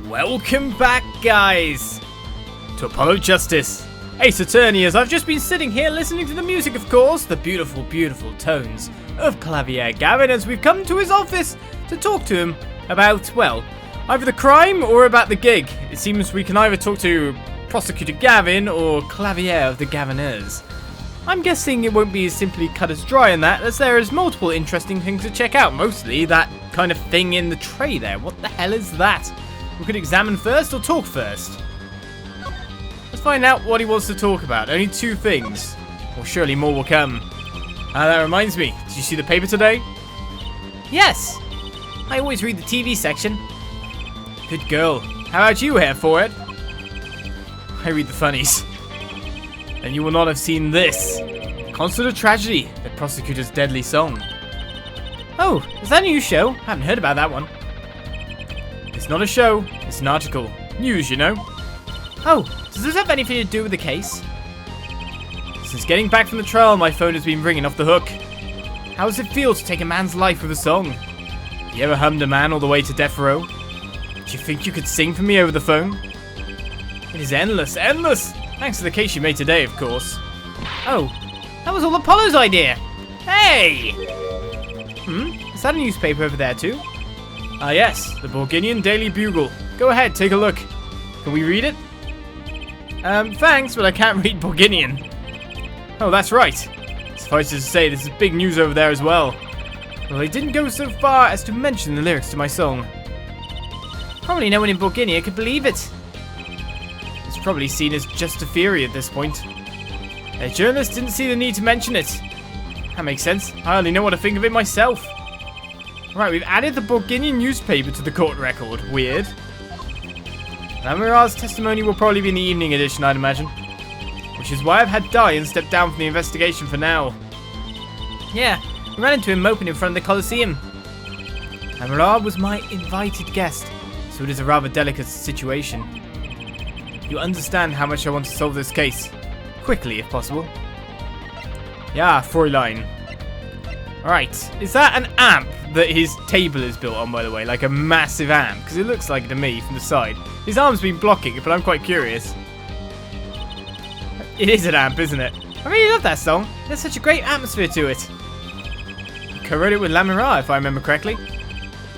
Welcome back, guys, to Apollo Justice. Ace Attorney, as I've just been sitting here listening to the music, of course, the beautiful, beautiful tones of Klavier Gavin, as we've come to his office to talk to him about, well, either the crime or about the gig. It seems we can either talk to Prosecutor Gavin or Klavier of the Gaviners. I'm guessing it won't be as simply cut as dry in that, as there is multiple interesting things to check out, mostly that kind of thing in the tray there. What the hell is that? We could examine first or talk first? Let's find out what he wants to talk about. Only two things. Well, surely more will come. That reminds me. Did you see the paper today? Yes. I always read the TV section. Good girl. How about you, Hair Forehead? I read the funnies. And you will not have seen this. Constant of Tragedy, the prosecutor's deadly song. Oh, is that a new show? I haven't heard about that one. It's not a show, it's an article. News, you know. Oh, does this have anything to do with the case? Since getting back from the trial, my phone has been ringing off the hook. How does it feel to take a man's life with a song? You ever hummed a man all the way to death row? Do you think you could sing for me over the phone? It is endless, endless! Thanks to the case you made today, of course. Oh, that was all Apollo's idea! Hey! Is that a newspaper over there too? Ah yes, the Bourguignon Daily Bugle. Go ahead, take a look. Can we read it? Thanks, but I can't read Bourguignon. Oh, that's right. Suffice it to say, this is big news over there as well. Well, they didn't go so far as to mention the lyrics to my song. Probably no one in Bourguignon could believe it. It's probably seen as just a theory at this point. A journalist didn't see the need to mention it. That makes sense. I hardly know what to think of it myself. Right, we've added the Bourguignon newspaper to the court record. Weird. Lamiroir's testimony will probably be in the evening edition, I'd imagine. Which is why I've had Diane step down from the investigation for now. Yeah, we ran into him moping in front of the Coliseum. Lamiroir was my invited guest, so it is a rather delicate situation. You understand how much I want to solve this case. Quickly, if possible. Yeah, Fräulein. Alright, is that an amp that his table is built on, by the way? Like a massive amp? Because it looks like it to me from the side. His arm's been blocking it, but I'm quite curious. It is an amp, isn't it? I really love that song. There's such a great atmosphere to it. You co-wrote it with Lamiroir, if I remember correctly.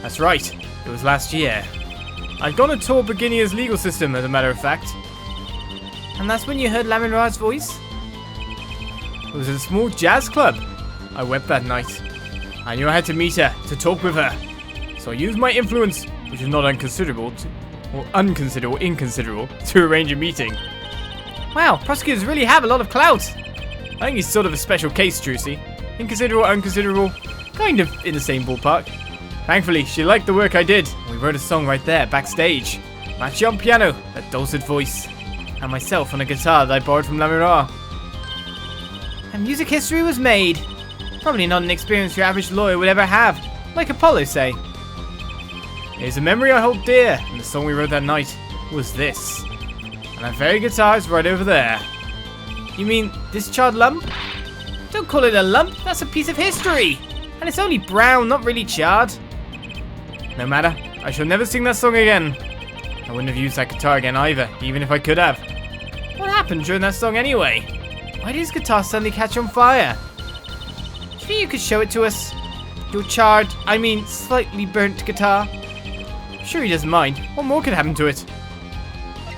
That's right. It was last year. I'd gone and toured Bourguignon's legal system, as a matter of fact. And that's when you heard Lamiroir's voice? It was at a small jazz club. I wept that night. I knew I had to meet her, to talk with her. So I used my influence, which is not inconsiderable, to arrange a meeting. Wow, prosecutors really have a lot of clout. I think he's sort of a special case, Trucy. Inconsiderable, unconsiderable, kind of in the same ballpark. Thankfully, she liked the work I did. We wrote a song right there, backstage. Machi on piano, that dulcet voice. And myself on a guitar that I borrowed from Lamiroir. And music history was made. Probably not an experience your average lawyer would ever have. Like Apollo, say. It is a memory I hold dear, and the song we wrote that night was this. And that very guitar is right over there. You mean this charred lump? Don't call it a lump, that's a piece of history. And it's only brown, not really charred. No matter, I shall never sing that song again. I wouldn't have used that guitar again either, even if I could have. What happened during that song anyway? Why did his guitar suddenly catch on fire? Do you think you could show it to us? Your charred, slightly burnt guitar? I'm sure he doesn't mind. What more could happen to it?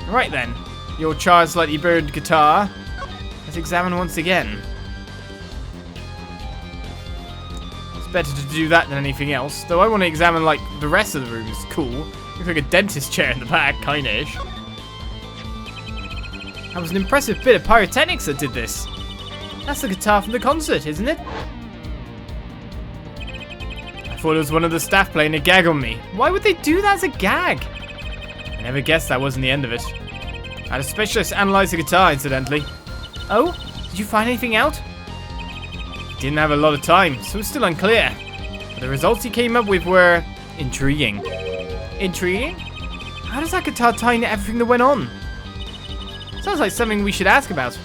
Right then, your charred, slightly burned guitar. Let's examine once again. It's better to do that than anything else, though I want to examine, like, the rest of the room. It's cool. Looks like a dentist chair in the back, kinda-ish. That was an impressive bit of pyrotechnics that did this. That's the guitar from the concert, isn't it? I thought it was one of the staff playing a gag on me. Why would they do that as a gag? I never guessed that wasn't the end of it. I had a specialist analyze the guitar, incidentally. Oh? Did you find anything out? He didn't have a lot of time, so it's still unclear. But the results he came up with were intriguing. Intriguing? How does that guitar tie into everything that went on? Sounds like something we should ask about.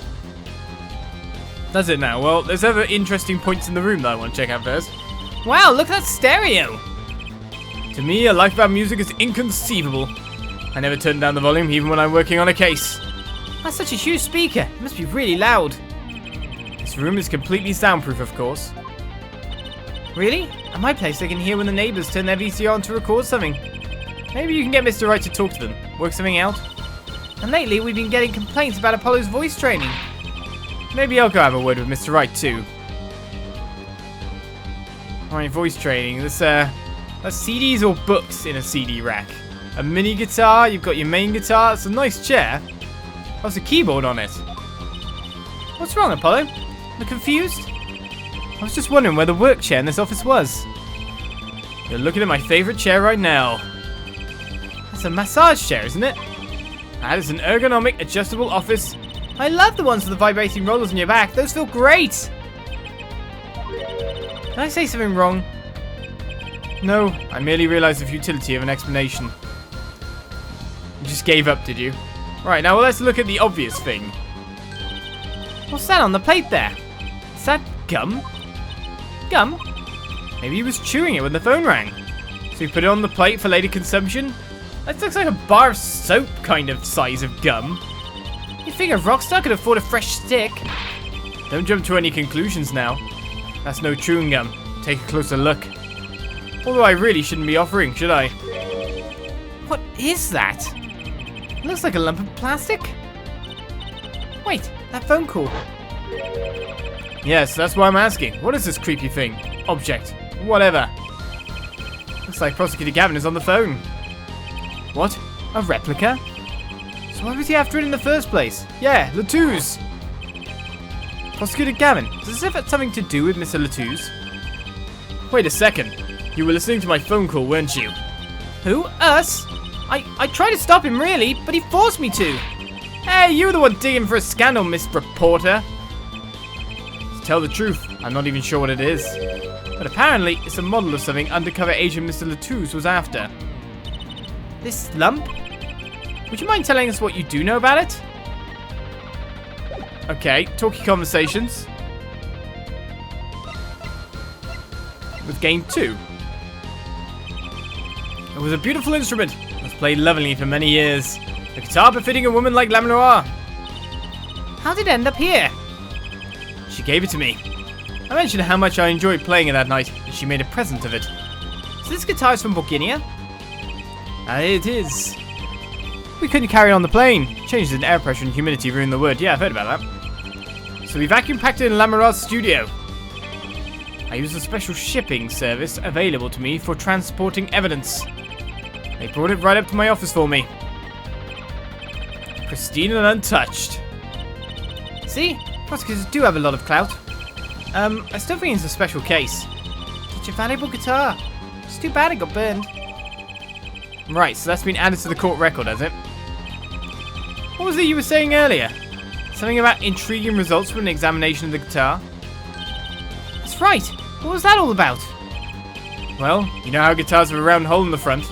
Does it now? Well, there's other interesting points in the room that I want to check out first. Wow, look at that stereo! To me, a life without music is inconceivable. I never turn down the volume, even when I'm working on a case. That's such a huge speaker. It must be really loud. This room is completely soundproof, of course. Really? At my place, I can hear when the neighbors turn their VCR on to record something. Maybe you can get Mr. Wright to talk to them, work something out. And lately, we've been getting complaints about Apollo's voice training. Maybe I'll go have a word with Mr. Wright, too. Alright, voice training. That's CDs or books in a CD rack. A mini guitar, you've got your main guitar. It's a nice chair. There's a keyboard on it. What's wrong, Apollo? You're confused? I was just wondering where the work chair in this office was. You're looking at my favorite chair right now. That's a massage chair, isn't it? That is an ergonomic, adjustable office. I love the ones with the vibrating rollers on your back. Those feel great. Did I say something wrong? No, I merely realized the futility of an explanation. You just gave up, did you? Right, now let's look at the obvious thing. What's that on the plate there? Is that gum? Gum? Maybe he was chewing it when the phone rang. So he put it on the plate for later consumption? That looks like a bar of soap kind of size of gum. You figure a rockstar could afford a fresh stick? Don't jump to any conclusions now. That's no chewing gum. Take a closer look. Although I really shouldn't be offering, should I? What is that? It looks like a lump of plastic. Wait, that phone call. Yes, that's why I'm asking. What is this creepy thing? Object. Whatever. Looks like Prosecutor Gavin is on the phone. What? A replica? So why was he after it in the first place? Yeah, Latou's. Prosecutor Gavin, does this have something to do with Mr. Latou's? Wait a second. You were listening to my phone call, weren't you? Who? Us? I tried to stop him, really, but he forced me to. Hey, you were the one digging for a scandal, Miss Reporter. To tell the truth, I'm not even sure what it is. But apparently, it's a model of something undercover agent Mr. Latou's was after. This lump? Would you mind telling us what you do know about it? Okay, talkie conversations. With game 2. It was a beautiful instrument. It was played lovingly for many years. A guitar befitting a woman like Lamiroir. How did it end up here? She gave it to me. I mentioned how much I enjoyed playing it that night, and she made a present of it. So this guitar is from Bulgaria? It is. We couldn't carry it on the plane. Changes in air pressure and humidity ruined the wood. Yeah, I've heard about that. So we vacuum packed it in Lamiroir's studio. I used a special shipping service available to me for transporting evidence. They brought it right up to my office for me. Pristine and untouched. See? Prosecutors do have a lot of clout. I still think it's a special case. Such a valuable guitar. It's too bad it got burned. Right, so that's been added to the court record, has it? What was it you were saying earlier? Something about intriguing results from an examination of the guitar? That's right. What was that all about? Well, you know how guitars have a round hole in the front?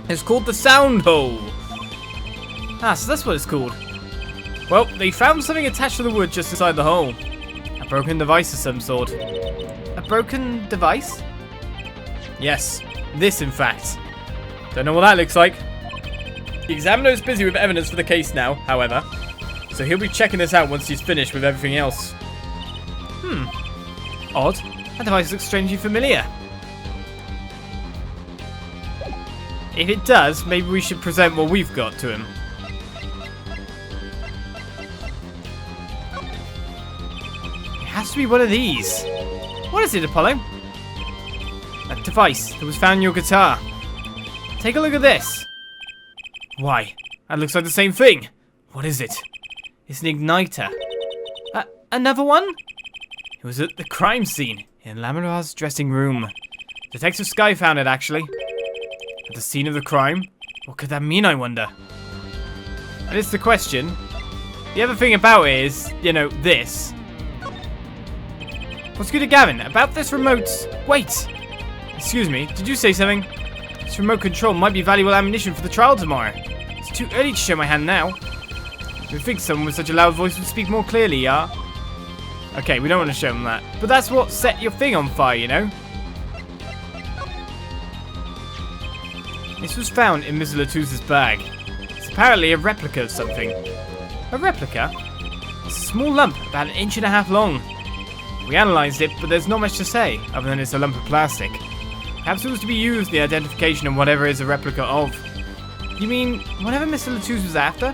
It's called the sound hole. Ah, so that's what it's called. Well, they found something attached to the wood just inside the hole. A broken device of some sort. A broken device? Yes, this in fact. Don't know what that looks like. The examiner is busy with evidence for the case now, however. So he'll be checking this out once he's finished with everything else. Odd. That device looks strangely familiar. If it does, maybe we should present what we've got to him. It has to be one of these. What is it, Apollo? A device that was found in your guitar. Take a look at this. Why, that looks like the same thing. What is it? It's an igniter. Another one? It was at the crime scene in Lamiroir's dressing room. Detective Sky found it, actually. At the scene of the crime? What could that mean, I wonder? And it's the question. The other thing about it is, you know, this. What's good, Gavin? About this remote... Wait! Excuse me, did you say something? This remote control might be valuable ammunition for the trial tomorrow. It's too early to show my hand now. You think someone with such a loud voice would speak more clearly, yeah? Okay, we don't want to show them that. But that's what set your thing on fire, you know? This was found in Mr. Latou's bag. apparently a replica of something. A replica? It's a small lump, about 1.5 inches long. We analysed it, but there's not much to say, other than it's a lump of plastic. Perhaps it was to be used in the identification of whatever is a replica of. You mean, whatever Mr. Latouche was after?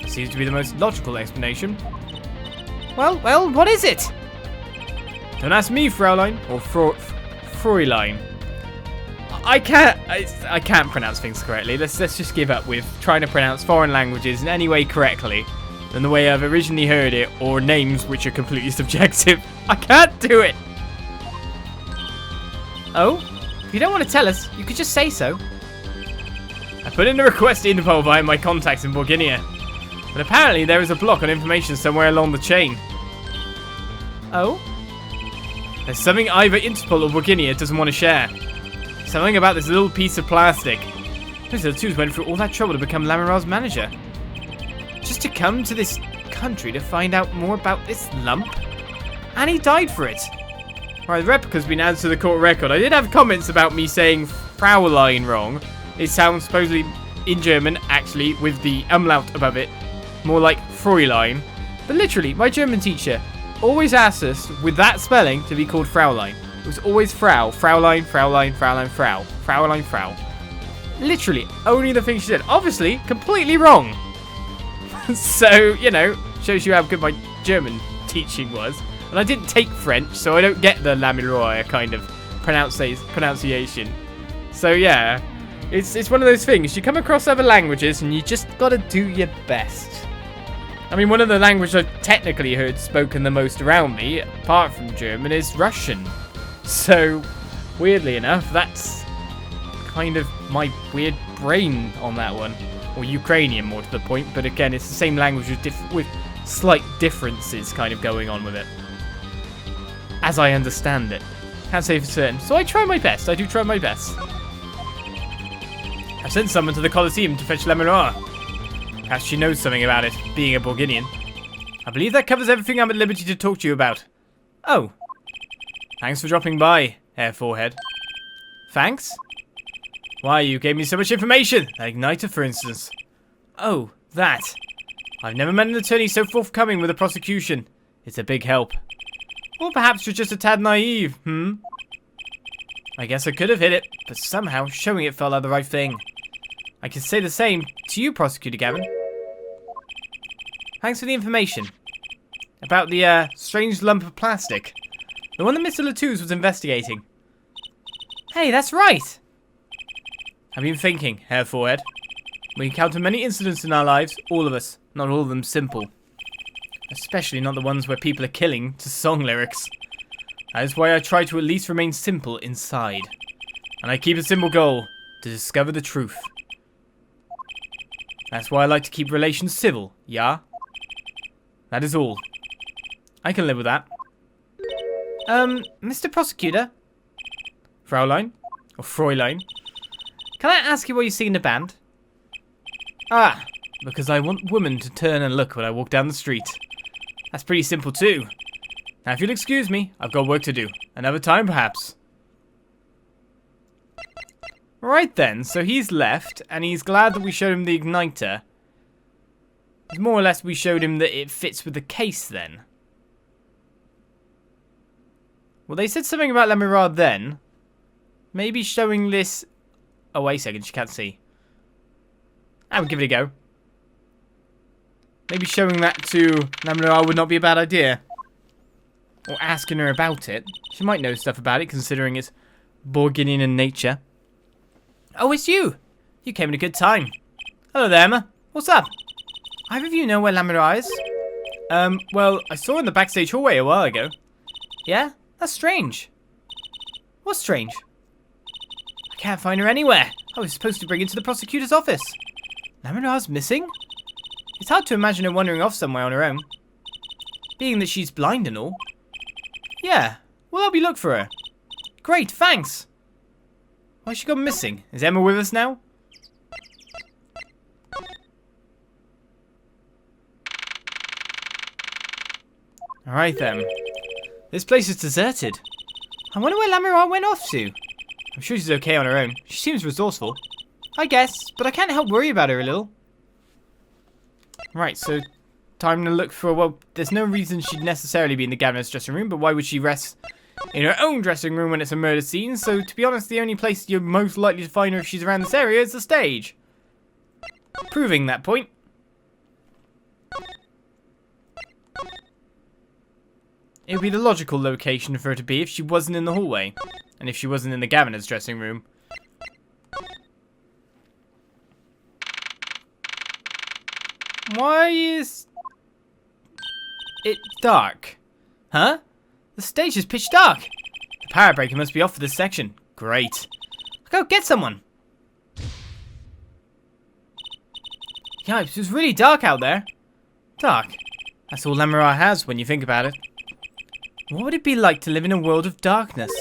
Seems to be the most logical explanation. Well, what is it? Don't ask me, Fraulein, or Fräulein. I can't pronounce things correctly. Let's just give up with trying to pronounce foreign languages in any way correctly than the way I've originally heard it, or names which are completely subjective. I can't do it. Oh? If you don't want to tell us, you could just say so. I put in a request info via my contacts in Borginia, but apparently there is a block on information somewhere along the chain. Oh? There's something either Interpol or Borginia doesn't want to share. Something about this little piece of plastic. Mr. Latouche went through all that trouble to become Lamiroir's manager. Just to come to this country to find out more about this lump? And he died for it. Right, the replica's been added to the court record. I did have comments about me saying Fraulein wrong. It sounds supposedly in German, actually, with the umlaut above it. More like Fräulein. But literally, my German teacher always asked us, with that spelling, to be called Fraulein. It was always Frau. Fraulein, Fraulein, Fraulein, Frau. Fraulein, Frau. Literally, only the thing she said. Obviously, completely wrong. So, you know, shows you how good my German teaching was. And I didn't take French, so I don't get the Lamiroir kind of pronunciation. So, yeah, it's one of those things. You come across other languages, and you just got to do your best. I mean, one of the languages I've technically heard spoken the most around me, apart from German, is Russian. So, weirdly enough, that's kind of my weird brain on that one. Or Ukrainian, more to the point. But again, it's the same language with slight differences kind of going on with it. As I understand it. Can't say for certain. So I try my best. I do try my best. I've sent someone to the Colosseum to fetch Lamiroir. Perhaps she knows something about it, being a Borginian. I believe that covers everything I'm at liberty to talk to you about. Oh. Thanks for dropping by, Herr Forehead. Thanks? Why, you gave me so much information. That igniter, for instance. Oh, that. I've never met an attorney so forthcoming with a prosecution. It's a big help. Or perhaps you're just a tad naive, I guess I could have hit it, but somehow showing it felt like the right thing. I can say the same to you, Prosecutor Gavin. Thanks for the information. About the, strange lump of plastic. The one that Mr. Latouche was investigating. Hey, that's right! I've been thinking, Herr Forehead. We encounter many incidents in our lives, all of us. Not all of them simple. Especially not the ones where people are killing to song lyrics. That is why I try to at least remain simple inside. And I keep a simple goal, to discover the truth. That's why I like to keep relations civil, yeah? That is all. I can live with that. Mr. Prosecutor? Fraulein? Or Fräulein? Can I ask you why you sing in the band? Ah, because I want women to turn and look when I walk down the street. That's pretty simple too. Now if you'll excuse me, I've got work to do. Another time perhaps. Right then, so he's left, and he's glad that we showed him the igniter. More or less we showed him that it fits with the case then. Well, they said something about Lamiroir then. Maybe showing this... Oh, wait a second, she can't see. I would give it a go. Maybe showing that to Lamiroir would not be a bad idea. Or asking her about it. She might know stuff about it, considering it's Borginian in nature. Oh, it's you! You came at a good time. Hello there, Emma. What's up? Either of you know where Lamiroir is? Well, I saw her in the backstage hallway a while ago. Yeah? That's strange. What's strange? I can't find her anywhere. I was supposed to bring her to the prosecutor's office. Lamiroir's missing? It's hard to imagine her wandering off somewhere on her own. Being that she's blind and all. Yeah, we'll help you look for her. Great, thanks. Why's she gone missing? Is Emma with us now? Alright then. This place is deserted. I wonder where Lamiroir went off to. I'm sure she's okay on her own. She seems resourceful. I guess, but I can't help worry about her a little. Right, so time to look for, well, there's no reason she'd necessarily be in the Gavin's dressing room, but why would she rest in her own dressing room when it's a murder scene? So, to be honest, the only place you're most likely to find her if she's around this area is the stage. Proving that point. It would be the logical location for her to be if she wasn't in the hallway. And if she wasn't in the Gavin's dressing room. Why is it dark? Huh? The stage is pitch dark. The power breaker must be off for this section. Great. I'll go get someone. Yipes, it was really dark out there. Dark. That's all Lamiroir has when you think about it. What would it be like to live in a world of darkness?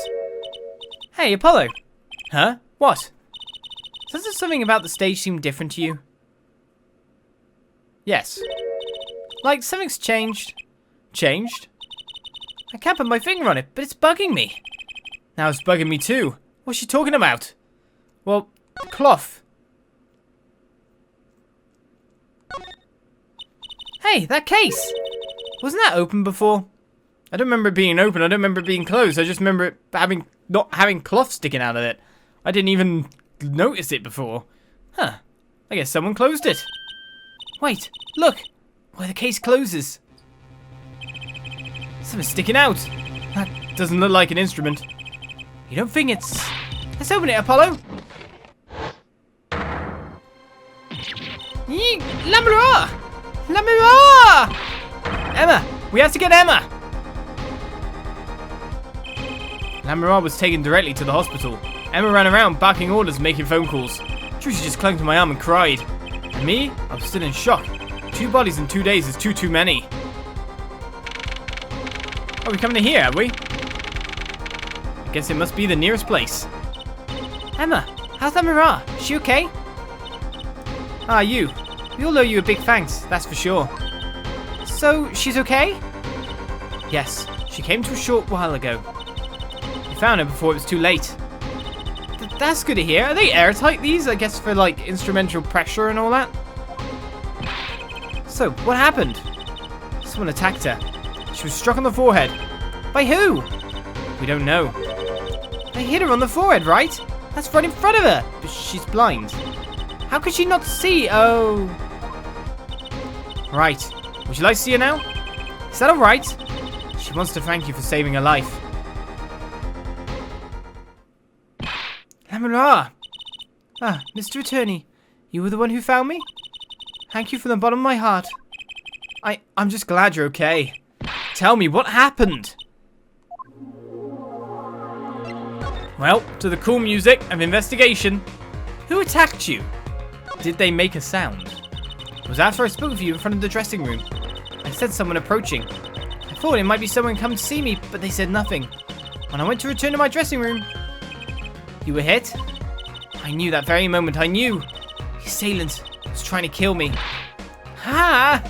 Hey, Apollo. Huh? What? Doesn't something about the stage seem different to you? Yes. Like something's changed. Changed? I can't put my finger on it, but it's bugging me. Now it's bugging me too. What's she talking about? Well, cloth. Hey, that case! Wasn't that open before? I don't remember it being open, I don't remember it being closed, I just remember it not having cloth sticking out of it. I didn't even notice it before. Huh. I guess someone closed it. Wait, look! Why the case closes. Something's sticking out. That doesn't look like an instrument. You don't think it's... Let's open it, Apollo! Lamiroir! Lamiroir! Emma! We have to get Emma! Lamiroir was taken directly to the hospital. Emma ran around, barking orders, making phone calls. Trucy just clung to my arm and cried. And me? I was still in shock. 2 bodies in 2 days is too many. Oh, we're coming to here, have we? I guess it must be the nearest place. Emma, how's Lamiroir? Is she okay? Ah, you. We all owe you a big thanks, that's for sure. So, she's okay? Yes, she came to a short while ago. We found her before it was too late. That's good to hear. Are they airtight, these? I guess for, like, instrumental pressure and all that? So, what happened? Someone attacked her. She was struck on the forehead. By who? We don't know. They hit her on the forehead, right? That's right in front of her. But she's blind. How could she not see? Oh. Right. Would you like to see her now? Is that alright? She wants to thank you for saving her life. Lamiroir! Ah, Mr. Attorney, you were the one who found me? Thank you from the bottom of my heart. I'm just glad you're okay. Tell me, what happened? Well, to the cool music of investigation. Who attacked you? Did they make a sound? It was after I spoke with you in front of the dressing room. I said someone approaching. I thought it might be someone come to see me, but they said nothing. When I went to return to my dressing room... You were hit? I knew that very moment, I knew. The assailant was trying to kill me. Ha!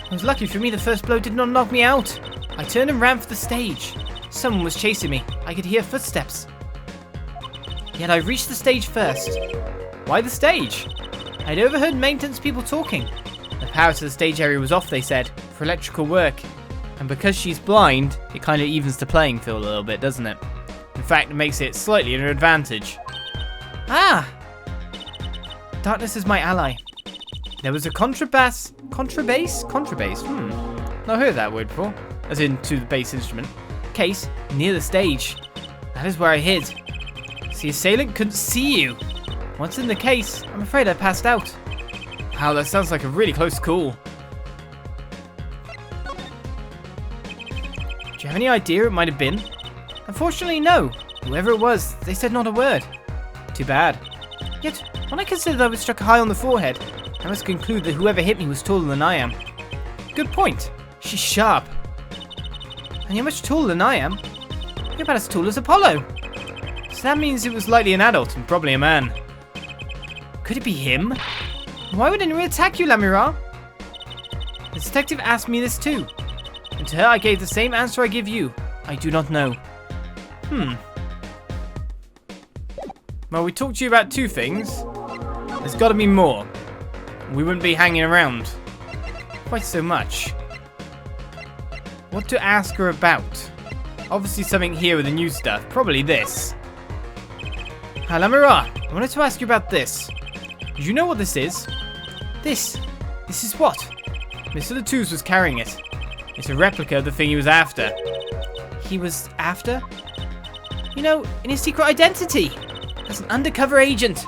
It was lucky for me the first blow did not knock me out. I turned and ran for the stage. Someone was chasing me. I could hear footsteps. Yet I reached the stage first. Why the stage? I'd overheard maintenance people talking. The power to the stage area was off, they said, for electrical work. And because she's blind, it kind of evens the playing field a little bit, doesn't it? In fact, it makes it slightly an advantage. Ah! Darkness is my ally. There was a contrabass? Not heard that word before. As in, to the bass instrument. Case near the stage. That is where I hid. The assailant couldn't see you. Once in the case, I'm afraid I passed out. Wow, that sounds like a really close call. Do you have any idea it might have been? Unfortunately, no. Whoever it was, they said not a word. Too bad. Yet, when I consider that I was struck high on the forehead, I must conclude that whoever hit me was taller than I am. Good point. She's sharp. And you're much taller than I am. You're about as tall as Apollo. So that means it was likely an adult and probably a man. Could it be him? Why would anyone attack you, Lamiroir? The detective asked me this too. And to her I gave the same answer I give you. I do not know. Well, we talked to you about 2 things. There's got to be more. we wouldn't be hanging around quite so much. What to ask her about? Obviously something here with the new stuff. Probably this. Hi, Lamiroir. I wanted to ask you about this. Do you know what this is? This is what? Mr. Latouche was carrying it. It's a replica of the thing he was after. He was after? You know, in his secret identity. As an undercover agent.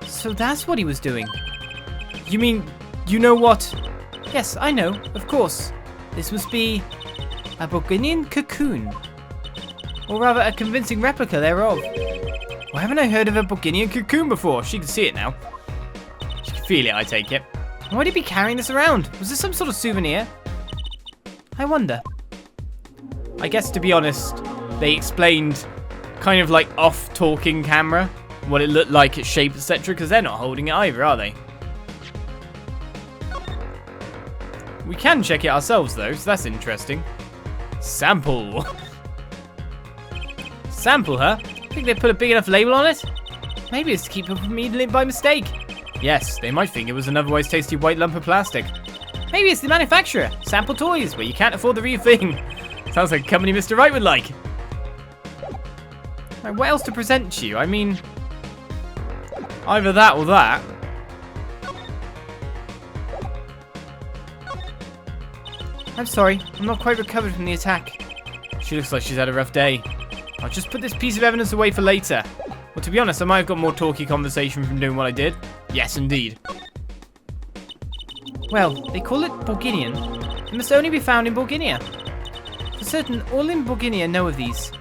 So that's what he was doing. You mean, you know what? Yes, I know, of course. This must be a Burgundian cocoon. Or rather, a convincing replica thereof. Why haven't I heard of a Burgundian cocoon before? She can see it now. She can feel it, I take it. Why would he be carrying this around? Was this some sort of souvenir? I wonder. I guess, to be honest, they explained kind of like off-talking camera what it looked like, its shape, etc. Because they're not holding it either, are they? We can check it ourselves, though, so that's interesting. Sample. Sample, huh? Think they put a big enough label on it? Maybe it's to keep people from eating it by mistake. Yes, they might think it was an otherwise tasty white lump of plastic. Maybe it's the manufacturer. Sample Toys, where you can't afford the real thing. Sounds like a company Mr. Wright would like. Like, what else to present to you? I mean, either that or that. I'm sorry, I'm not quite recovered from the attack. She looks like she's had a rough day. I'll just put this piece of evidence away for later. Well, to be honest, I might have got more talky conversation from doing what I did. Yes, indeed. Well, they call it Burgundian. It must only be found in Burgundia. For certain, all in Burgundia know of these.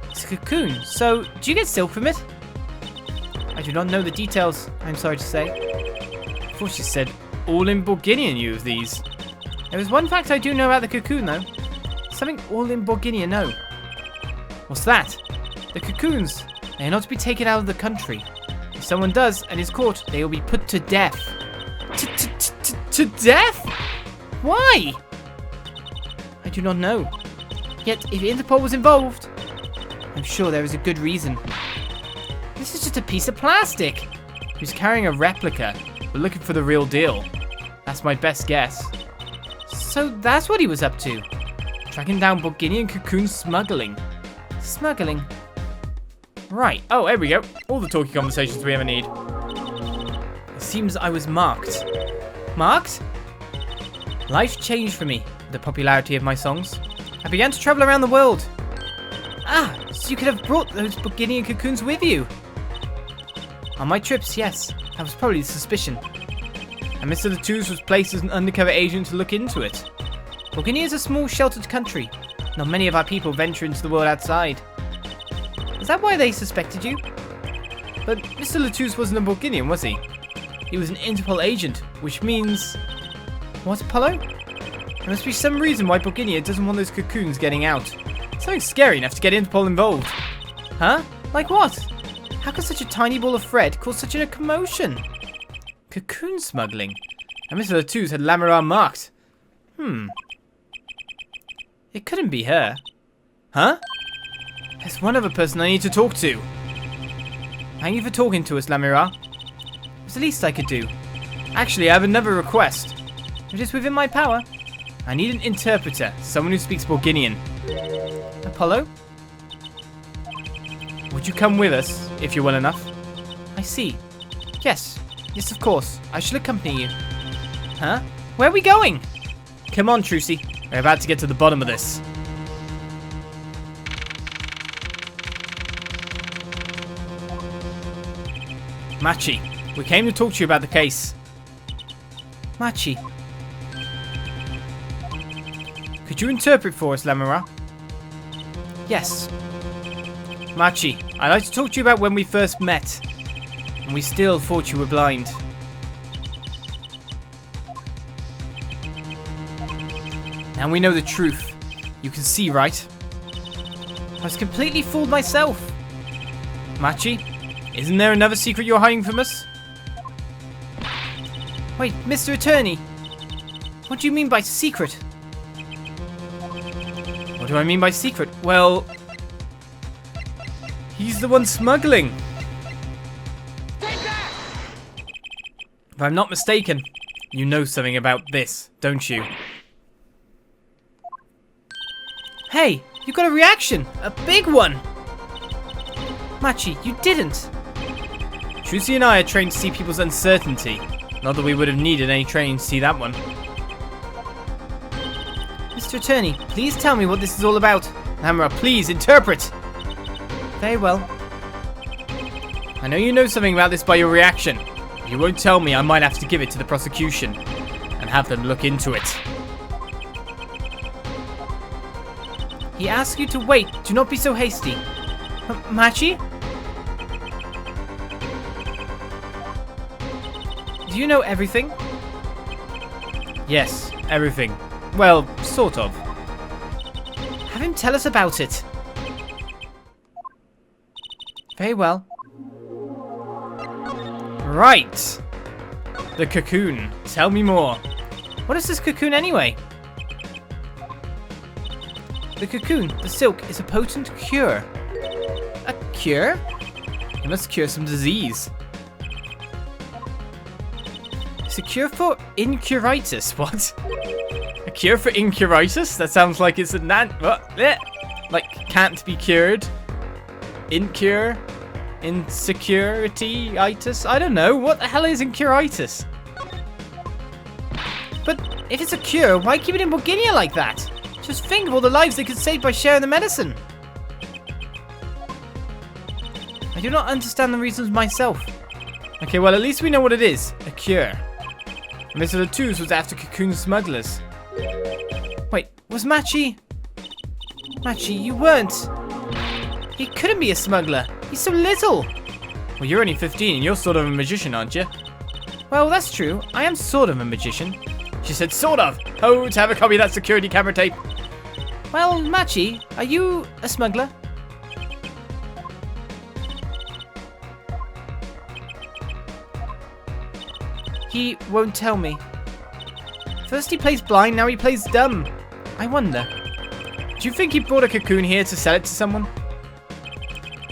It's a cocoon, so do you get silk from it? I do not know the details, I'm sorry to say. I thought she said all in Burgundia knew of these. There is one fact I do know about the cocoon, though. Something all in Burgundia know. What's that? The cocoons. They are not to be taken out of the country. If someone does and is caught, they will be put to death. To death? Why? I do not know. Yet, if Interpol was involved, I'm sure there is a good reason. This is just a piece of plastic. He was carrying a replica, but looking for the real deal. That's my best guess. So that's what he was up to. Tracking down Burgundian cocoon smuggling. Smuggling? Right. Oh, there we go. All the talky conversations we ever need. It seems I was marked. Marked? Life changed for me with the popularity of my songs. I began to travel around the world. Ah, so you could have brought those Burgundian cocoons with you. On my trips, yes. That was probably the suspicion. And Mr. Latouche was placed as an undercover agent to look into it. Burgundia is a small, sheltered country. Not many of our people venture into the world outside. Is that why they suspected you? But Mr. Latouche wasn't a Burgundian, was he? He was an Interpol agent, which means... What, Apollo? There must be some reason why Burgundia doesn't want those cocoons getting out. Something scary enough to get Interpol involved. Huh? Like what? How could such a tiny ball of thread cause such a commotion? Cocoon smuggling. And Mr. Latouche had Lamiroir marked. It couldn't be her. Huh? There's one other person I need to talk to. Thank you for talking to us, Lamiroir. It was the least I could do. Actually, I have another request. If it is within my power, I need an interpreter, someone who speaks Burgundian. Apollo? Would you come with us, if you're well enough? I see. Yes. Yes, of course. I shall accompany you. Huh? Where are we going? Come on, Trucy. We're about to get to the bottom of this. Machi, we came to talk to you about the case. Machi. Could you interpret for us, Lamiroir? Yes. Machi, I'd like to talk to you about when we first met. And we still thought you were blind. Now we know the truth. You can see, right? I was completely fooled myself. Machi, isn't there another secret you're hiding from us? Wait, Mr. Attorney. What do you mean by secret? What do I mean by secret? Well, he's the one smuggling. If I'm not mistaken, you know something about this, don't you? Hey, you got a reaction! A big one! Machi, you didn't! Trucy and I are trained to see people's uncertainty. Not that we would have needed any training to see that one. Mr. Attorney, please tell me what this is all about. Lamiroir, please interpret! Very well. I know you know something about this by your reaction. If you won't tell me, I might have to give it to the prosecution and have them look into it. He asks you to wait. Do not be so hasty. Machi? Do you know everything? Yes, everything. Well, sort of. Have him tell us about it. Very well. Right. The cocoon. Tell me more. What is this cocoon anyway? The cocoon, the silk, is a potent cure. A cure? It must cure some disease. It's a cure for incuritis. What? A cure for incuritis? That sounds like it's a like can't be cured. Incure? Insecurity-itis? I don't know. What the hell is incuritis? But if it's a cure, why keep it in Bulgaria like that? Just think of all the lives they could save by sharing the medicine. I do not understand the reasons myself. Okay, well, at least we know what it is. A cure. And Mr. Latus was after Cocoon smugglers. Wait, was Machi? Machi, you weren't. He couldn't be a smuggler. He's so little. Well, you're only 15 and you're sort of a magician, aren't you? Well, that's true. I am sort of a magician. She said sort of. Oh, to have a copy of that security camera tape. Well, Machi, are you a smuggler? He won't tell me. First he plays blind, now he plays dumb. I wonder. Do you think he brought a cocoon here to sell it to someone?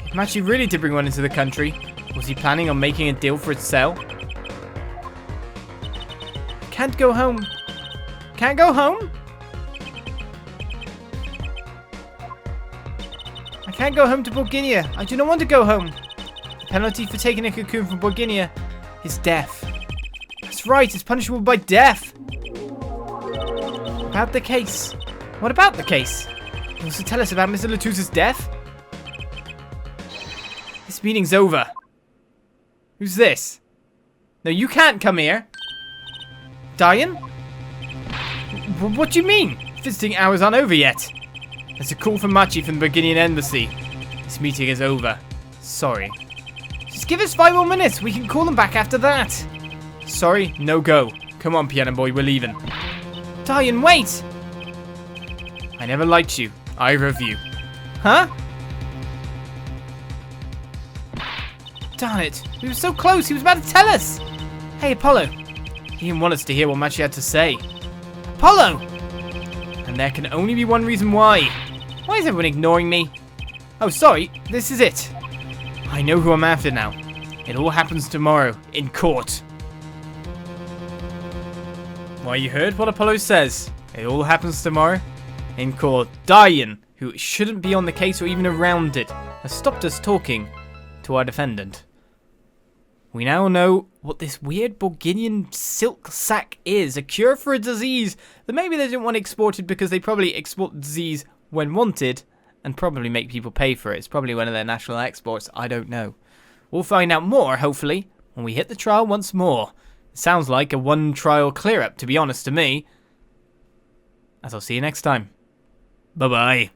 If Machi really did bring one into the country, was he planning on making a deal for its sale? Can't go home. Can't go home? I can't go home to Bulgaria. I do not want to go home. The penalty for taking a cocoon from Bulgaria is death. That's right, it's punishable by death. About the case. What about the case? You also tell us about Mr. Latus's death? This meeting's over. Who's this? No, you can't come here. Dying? What do you mean? Visiting hours aren't over yet. There's a call from Machi from the Bulgarian embassy. This meeting is over. Sorry. Just give us 5 more minutes. We can call them back after that. Sorry, no go. Come on, piano boy, we're leaving. Diane, wait! I never liked you. Either of you. Huh? Darn it. We were so close. He was about to tell us. Hey, Apollo. He didn't want us to hear what Machi had to say. Apollo! And there can only be one reason why. Why is everyone ignoring me? Oh, sorry. This is it. I know who I'm after now. It all happens tomorrow in court. Why, you heard what Apollo says. It all happens tomorrow in court. Diane, who shouldn't be on the case or even around it, has stopped us talking to our defendant. We now know what this weird Bulgarian silk sack is. A cure for a disease that maybe they didn't want exported because they probably export the disease when wanted and probably make people pay for it. It's probably one of their national exports. I don't know. We'll find out more, hopefully, when we hit the trial once more. It sounds like a one trial clear up, to be honest to me. As I'll see you next time. Bye-bye.